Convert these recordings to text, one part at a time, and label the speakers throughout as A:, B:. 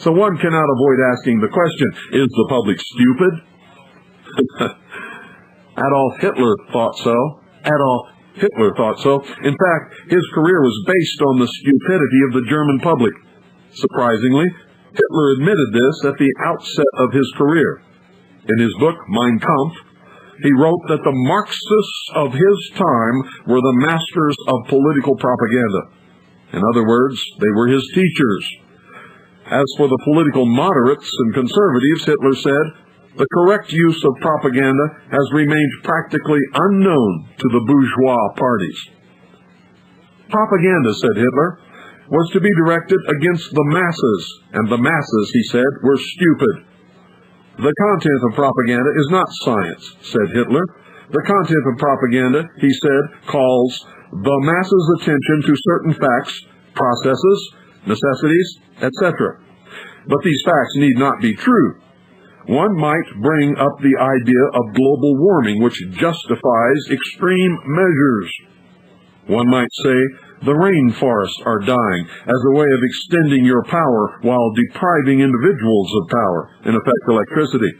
A: So one cannot avoid asking the question, is the public stupid? Adolf Hitler thought so. In fact, his career was based on the stupidity of the German public. Surprisingly, Hitler admitted this at the outset of his career. In his book, Mein Kampf, he wrote that the Marxists of his time were the masters of political propaganda. In other words, they were his teachers. As for the political moderates and conservatives, Hitler said, the correct use of propaganda has remained practically unknown to the bourgeois parties. Propaganda, said Hitler, was to be directed against the masses, and the masses, he said, were stupid. The content of propaganda is not science, said Hitler. The content of propaganda, he said, calls the masses' attention to certain facts, processes, necessities, etc. But these facts need not be true. One might bring up the idea of global warming, which justifies extreme measures. One might say the rainforests are dying as a way of extending your power while depriving individuals of power, in effect electricity.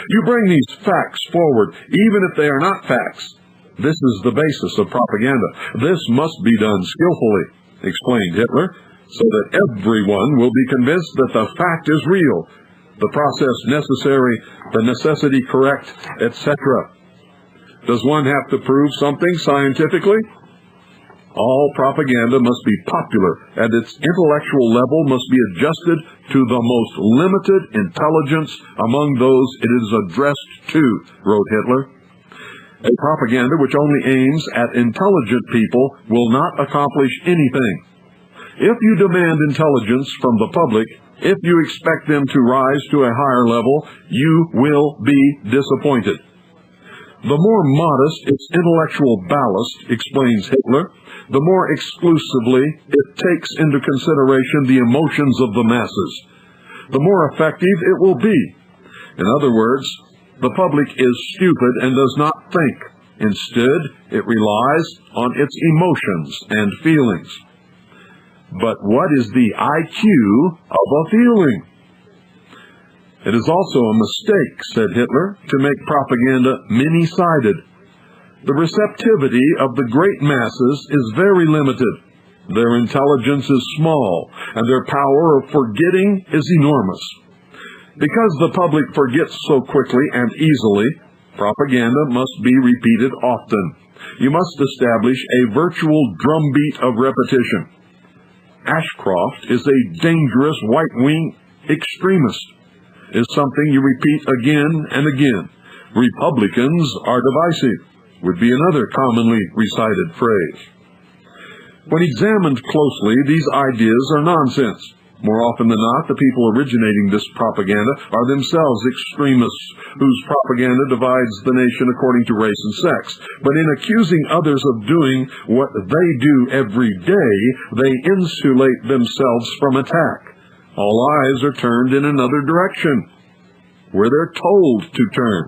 A: You bring these facts forward, even if they are not facts. This is the basis of propaganda. This must be done skillfully, explained Hitler, so that everyone will be convinced that the fact is real, the process necessary, the necessity correct, etc. Does one have to prove something scientifically? All propaganda must be popular, and its intellectual level must be adjusted to the most limited intelligence among those it is addressed to, wrote Hitler. A propaganda which only aims at intelligent people will not accomplish anything. If you demand intelligence from the public, if you expect them to rise to a higher level, you will be disappointed. The more modest its intellectual ballast, explains Hitler, the more exclusively it takes into consideration the emotions of the masses, the more effective it will be. In other words, the public is stupid and does not think. Instead, it relies on its emotions and feelings. But what is the IQ of a feeling? It is also a mistake, said Hitler, to make propaganda many-sided. The receptivity of the great masses is very limited. Their intelligence is small, and their power of forgetting is enormous. Because the public forgets so quickly and easily, propaganda must be repeated often. You must establish a virtual drumbeat of repetition. Ashcroft is a dangerous right-wing extremist, is something you repeat again and again. Republicans are divisive, would be another commonly recited phrase. When examined closely, these ideas are nonsense. More often than not, the people originating this propaganda are themselves extremists, whose propaganda divides the nation according to race and sex. But in accusing others of doing what they do every day, they insulate themselves from attack. All eyes are turned in another direction, where they're told to turn.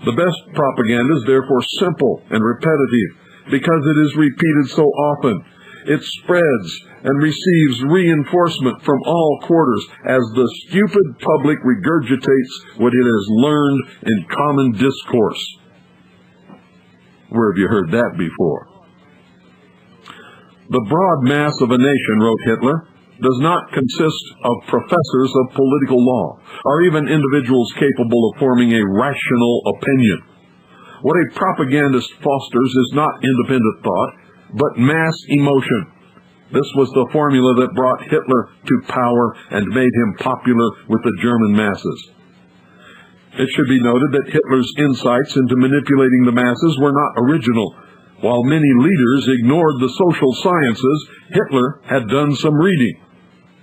A: The best propaganda is therefore simple and repetitive, because it is repeated so often. It spreads and receives reinforcement from all quarters as the stupid public regurgitates what it has learned in common discourse. Where have you heard that before? The broad mass of a nation, wrote Hitler, does not consist of professors of political law, or even individuals capable of forming a rational opinion. What a propagandist fosters is not independent thought, but mass emotion. This was the formula that brought Hitler to power and made him popular with the German masses. It should be noted that Hitler's insights into manipulating the masses were not original. While many leaders ignored the social sciences, Hitler had done some reading.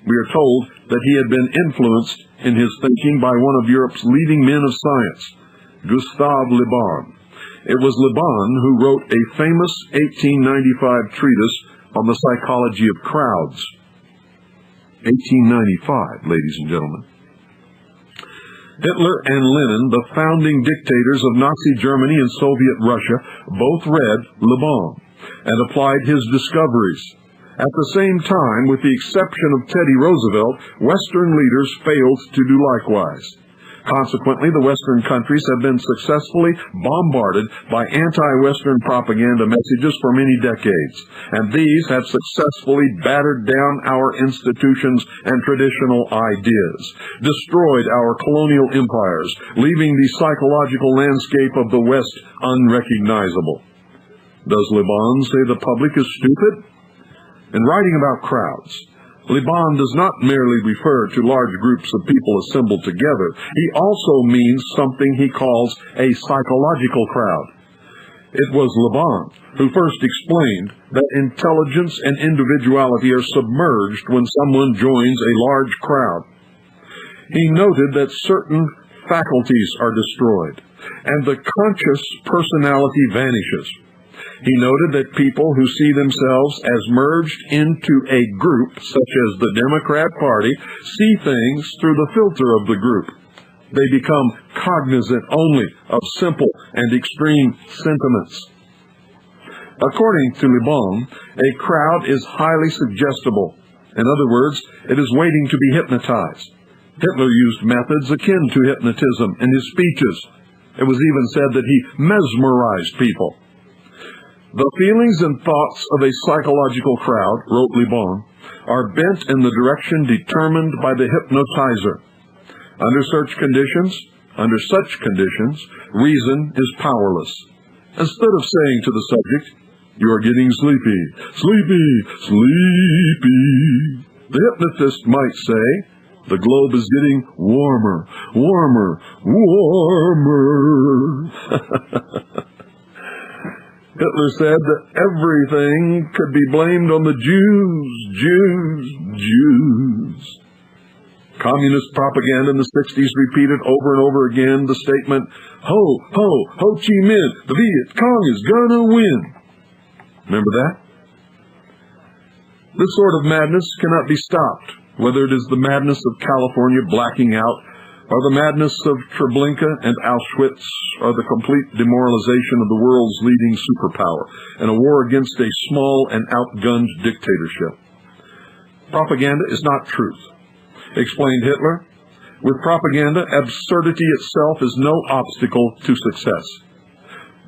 A: We are told that he had been influenced in his thinking by one of Europe's leading men of science, Gustav Le Bon. It was Le Bon who wrote a famous 1895 treatise on the psychology of crowds. 1895, ladies and gentlemen. Hitler and Lenin, the founding dictators of Nazi Germany and Soviet Russia, both read Le Bon and applied his discoveries. At the same time, with the exception of Teddy Roosevelt, Western leaders failed to do likewise. Consequently, the Western countries have been successfully bombarded by anti-Western propaganda messages for many decades, and these have successfully battered down our institutions and traditional ideas, destroyed our colonial empires, leaving the psychological landscape of the West unrecognizable. Does Liban say the public is stupid? In writing about crowds, Liban does not merely refer to large groups of people assembled together. He also means something he calls a psychological crowd. It was Liban who first explained that intelligence and individuality are submerged when someone joins a large crowd. He noted that certain faculties are destroyed, and the conscious personality vanishes. He noted that people who see themselves as merged into a group, such as the Democrat Party, see things through the filter of the group. They become cognizant only of simple and extreme sentiments. According to Liban, a crowd is highly suggestible. In other words, it is waiting to be hypnotized. Hitler used methods akin to hypnotism in his speeches. It was even said that he mesmerized people. The feelings and thoughts of a psychological crowd, wrote Liban, are bent in the direction determined by the hypnotizer. Under such conditions, reason is powerless. Instead of saying to the subject, "You are getting sleepy, sleepy, sleepy," the hypnotist might say, "The globe is getting warmer, warmer, warmer." Hitler said that everything could be blamed on the Jews. Communist propaganda in the 60s repeated over and over again the statement, "Ho, ho, Ho Chi Minh, the Viet Cong is gonna win." Remember that? This sort of madness cannot be stopped, whether it is the madness of California blacking out, or the madness of Treblinka and Auschwitz, or the complete demoralization of the world's leading superpower in a war against a small and outgunned dictatorship. Propaganda is not truth, explained Hitler. With propaganda, absurdity itself is no obstacle to success.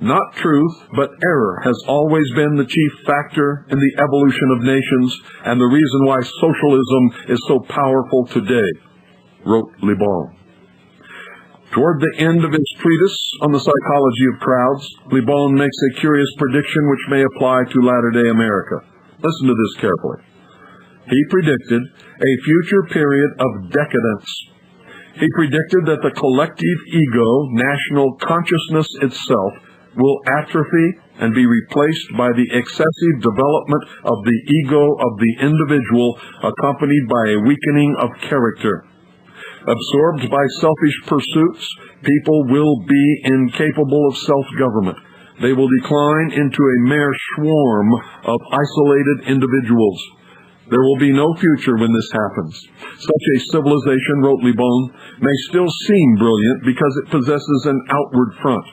A: Not truth, but error has always been the chief factor in the evolution of nations and the reason why socialism is so powerful today, wrote Liban. Toward the end of his treatise on the psychology of crowds, Liban makes a curious prediction which may apply to latter-day America. Listen to this carefully. He predicted a future period of decadence. He predicted that the collective ego, national consciousness itself, will atrophy and be replaced by the excessive development of the ego of the individual, accompanied by a weakening of character. Absorbed by selfish pursuits, people will be incapable of self-government. They will decline into a mere swarm of isolated individuals. There will be no future when this happens. Such a civilization, wrote Liban, may still seem brilliant because it possesses an outward front,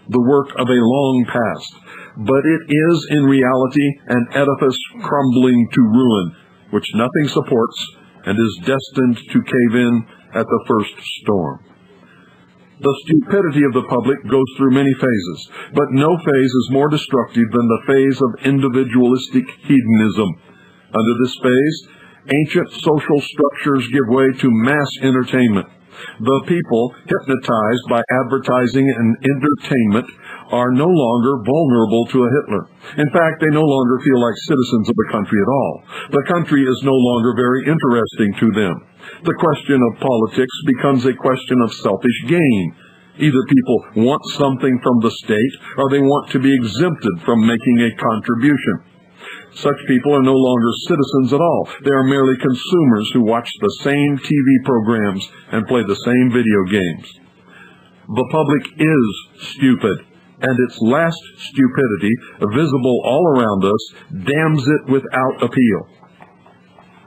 A: the work of a long past, but it is in reality an edifice crumbling to ruin, which nothing supports and is destined to cave in at the first storm. The stupidity of the public goes through many phases, but no phase is more destructive than the phase of individualistic hedonism. Under this phase, ancient social structures give way to mass entertainment. The people, hypnotized by advertising and entertainment, are no longer vulnerable to a Hitler. In fact, they no longer feel like citizens of the country at all. The country is no longer very interesting to them. The question of politics becomes a question of selfish gain. Either people want something from the state, or they want to be exempted from making a contribution. Such people are no longer citizens at all. They are merely consumers who watch the same TV programs and play the same video games. The public is stupid, and its last stupidity, visible all around us, damns it without appeal.